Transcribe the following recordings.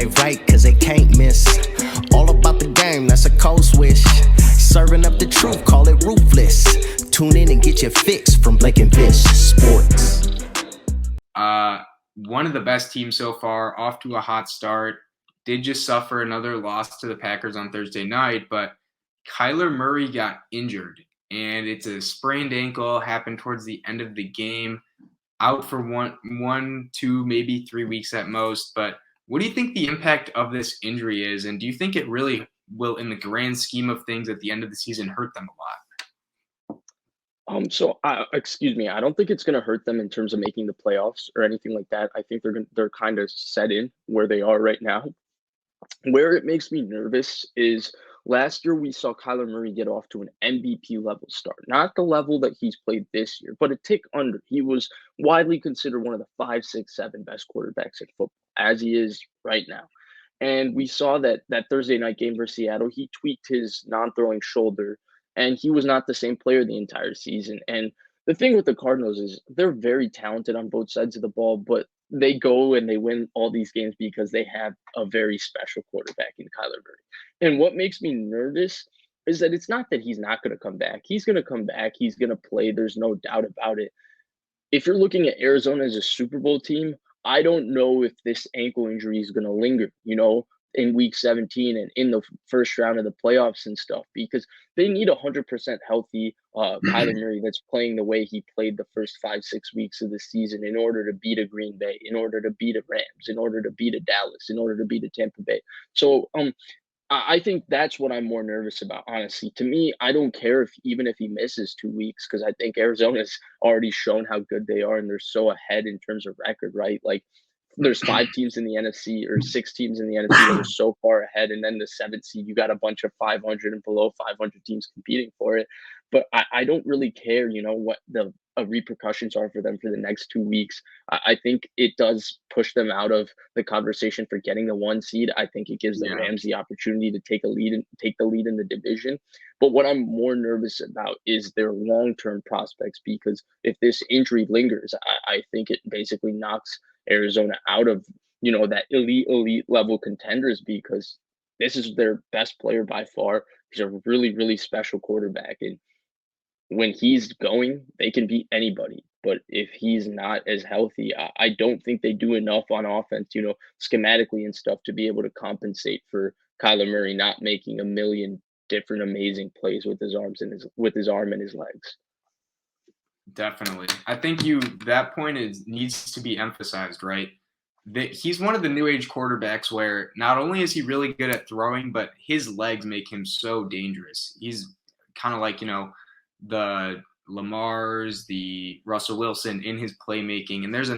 play right, cause they can't miss. All about the game, that's a cold switch. Serving up the truth, call it ruthless. Tune in and get your fix from Blake and Vish Sports. One of the best teams so far, off to a hot start. Did just suffer another loss to the Packers on Thursday night, but Kyler Murray got injured, and it's a sprained ankle, happened towards the end of the game, out for one, 2, maybe 3 weeks at most. But what do you think the impact of this injury is, and do you think it really will, in the grand scheme of things at the end of the season, hurt them a lot? Excuse me. I don't think it's going to hurt them in terms of making the playoffs or anything like that. I think they're kind of set in where they are right now. Where it makes me nervous is last year we saw Kyler Murray get off to an MVP level start, not the level that he's played this year, but a tick under. He was widely considered one of the 5, 6, 7 best quarterbacks in football, as he is right now. And we saw that Thursday night game versus Seattle, he tweaked his non-throwing shoulder, and he was not the same player the entire season. And the thing with the Cardinals is they're very talented on both sides of the ball, but they go and they win all these games because they have a very special quarterback in Kyler Murray. And what makes me nervous is that it's not that he's not going to come back. He's going to come back. He's going to play. There's no doubt about it. If you're looking at Arizona as a Super Bowl team, I don't know if this ankle injury is going to linger, in week 17 and in the first round of the playoffs and stuff, because they need 100% healthy Kyler Murray that's playing the way he played the first 5, 6 weeks of the season in order to beat a Green Bay, in order to beat a Rams, in order to beat a Dallas, in order to beat a Tampa Bay. So I think that's what I'm more nervous about, honestly. To me, I don't care even if he misses 2 weeks, because I think Arizona's already shown how good they are and they're so ahead in terms of record, right? Like, there's 5 teams in the NFC or 6 teams in the NFC that are so far ahead. And then the 7th seed, you got a bunch of 500 and below 500 teams competing for it. But I don't really care, what the repercussions are for them for the next 2 weeks. I think it does push them out of the conversation for getting the 1 seed. I think it gives the Rams the opportunity to take the lead in the division. But what I'm more nervous about is their long-term prospects, because if this injury lingers, I think it basically knocks Arizona out of, that elite level contenders, because this is their best player by far. He's a really, really special quarterback. And when he's going, they can beat anybody. But if he's not as healthy, I don't think they do enough on offense, schematically and stuff, to be able to compensate for Kyler Murray not making a million different amazing plays with his arm and his legs. Definitely. I think that point needs to be emphasized, right? That he's one of the new age quarterbacks where not only is he really good at throwing, but his legs make him so dangerous. He's kind of like, the Lamars, the Russell Wilson in his playmaking. And there's a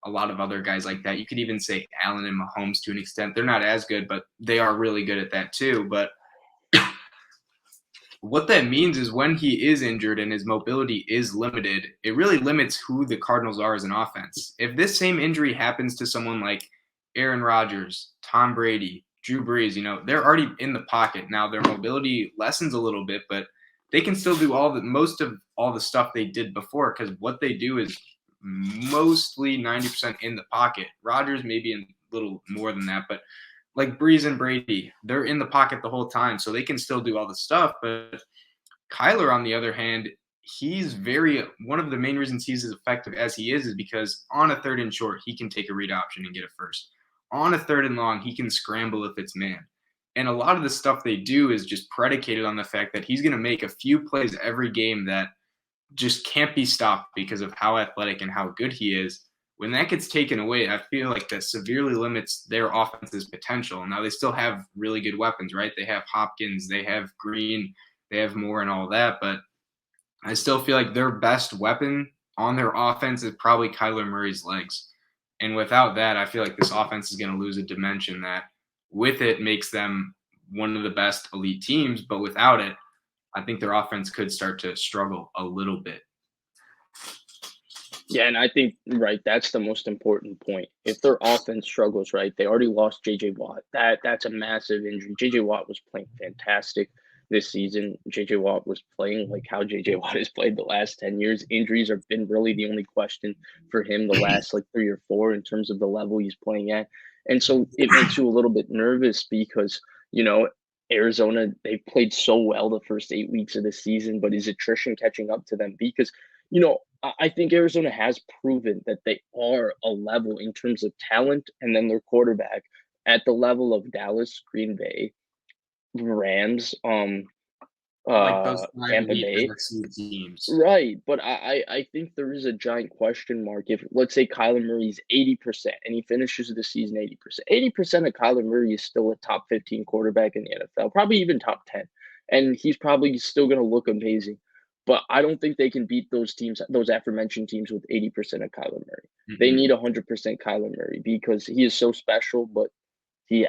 lot of other guys like that. You could even say Allen and Mahomes to an extent. They're not as good, but they are really good at that too. But what that means is when he is injured and his mobility is limited, it really limits who the Cardinals are as an offense. If this same injury happens to someone like Aaron Rodgers, Tom Brady, Drew Brees, they're already in the pocket. Now their mobility lessens a little bit, but they can still do most of all the stuff they did before, because what they do is mostly 90% in the pocket. Rodgers maybe a little more than that, but like Brees and Brady, they're in the pocket the whole time, so they can still do all the stuff. But Kyler, on the other hand, he's one of the main reasons he's as effective as he is because on a 3rd and short, he can take a read option and get a first. On a 3rd and long, he can scramble if it's man. And a lot of the stuff they do is just predicated on the fact that he's going to make a few plays every game that just can't be stopped because of how athletic and how good he is. When that gets taken away, I feel like that severely limits their offense's potential. Now, they still have really good weapons, right? They have Hopkins, they have Green, they have Moore and all that. But I still feel like their best weapon on their offense is probably Kyler Murray's legs. And without that, I feel like this offense is going to lose a dimension that with it makes them one of the best elite teams. But without it, I think their offense could start to struggle a little bit. Yeah, and I think, right, that's the most important point. If their offense struggles, right, they already lost J.J. Watt. That's a massive injury. J.J. Watt was playing fantastic this season. J.J. Watt was playing like how J.J. Watt has played the last 10 years. Injuries have been really the only question for him the last 3 or 4 in terms of the level he's playing at. And so it makes you a little bit nervous because, Arizona, they played so well the first 8 weeks of the season, but is attrition catching up to them? Because, I think Arizona has proven that they are a level in terms of talent and then their quarterback at the level of Dallas, Green Bay, Rams, Like those 5 Tampa elite Bay. NFC teams. Right, but I think there is a giant question mark if, let's say, Kyler Murray's 80% and he finishes the season 80%. 80% of Kyler Murray is still a top 15 quarterback in the NFL, probably even top 10. And he's probably still going to look amazing. But I don't think they can beat those teams, those aforementioned teams, with 80% of Kyler Murray. They need 100% Kyler Murray because he is so special, but the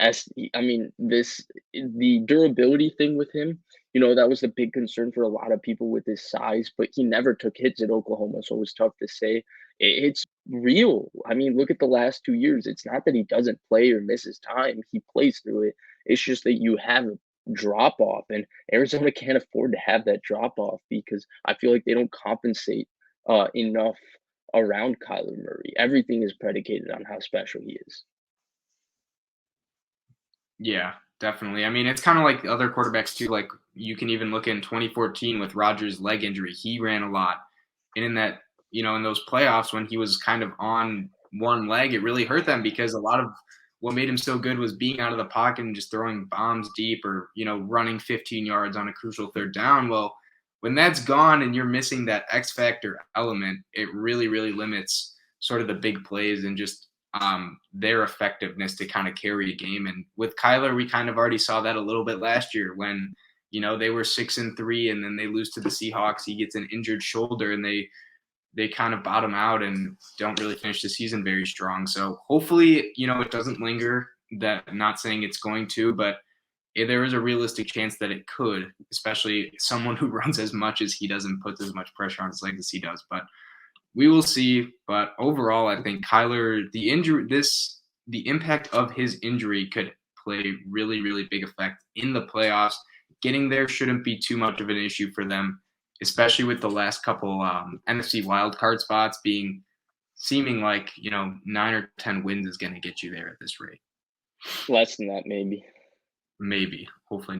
durability thing with him, that was the big concern for a lot of people with his size, but he never took hits at Oklahoma, so it was tough to say. It's real. I mean, look at the last 2 years. It's not that he doesn't play or misses time. He plays through it. It's just that you have a drop off, and Arizona can't afford to have that drop off because I feel like they don't compensate enough around Kyler Murray. Everything is predicated on how special he is. Yeah, definitely. I mean, it's kind of like other quarterbacks too. Like you can even look in 2014 with Rodgers' leg injury. He ran a lot. And in that, in those playoffs when he was kind of on one leg, it really hurt them because a lot of what made him so good was being out of the pocket and just throwing bombs deep or, running 15 yards on a crucial third down. Well, when that's gone and you're missing that X factor element, it really, really limits sort of the big plays and just their effectiveness to kind of carry a game. And with Kyler, we kind of already saw that a little bit last year when, they were 6-3 and then they lose to the Seahawks. He gets an injured shoulder and they kind of bottom out and don't really finish the season very strong. So hopefully, it doesn't linger. That I'm not saying it's going to, but there is a realistic chance that it could, especially someone who runs as much as he does and puts as much pressure on his legs as he does. But we will see. But overall, I think Kyler, the impact of his injury could play really, really big effect in the playoffs. Getting there shouldn't be too much of an issue for them, especially with the last couple NFC wildcard spots seeming like 9 or 10 wins is going to get you there at this rate. Less than that, maybe. Maybe, hopefully.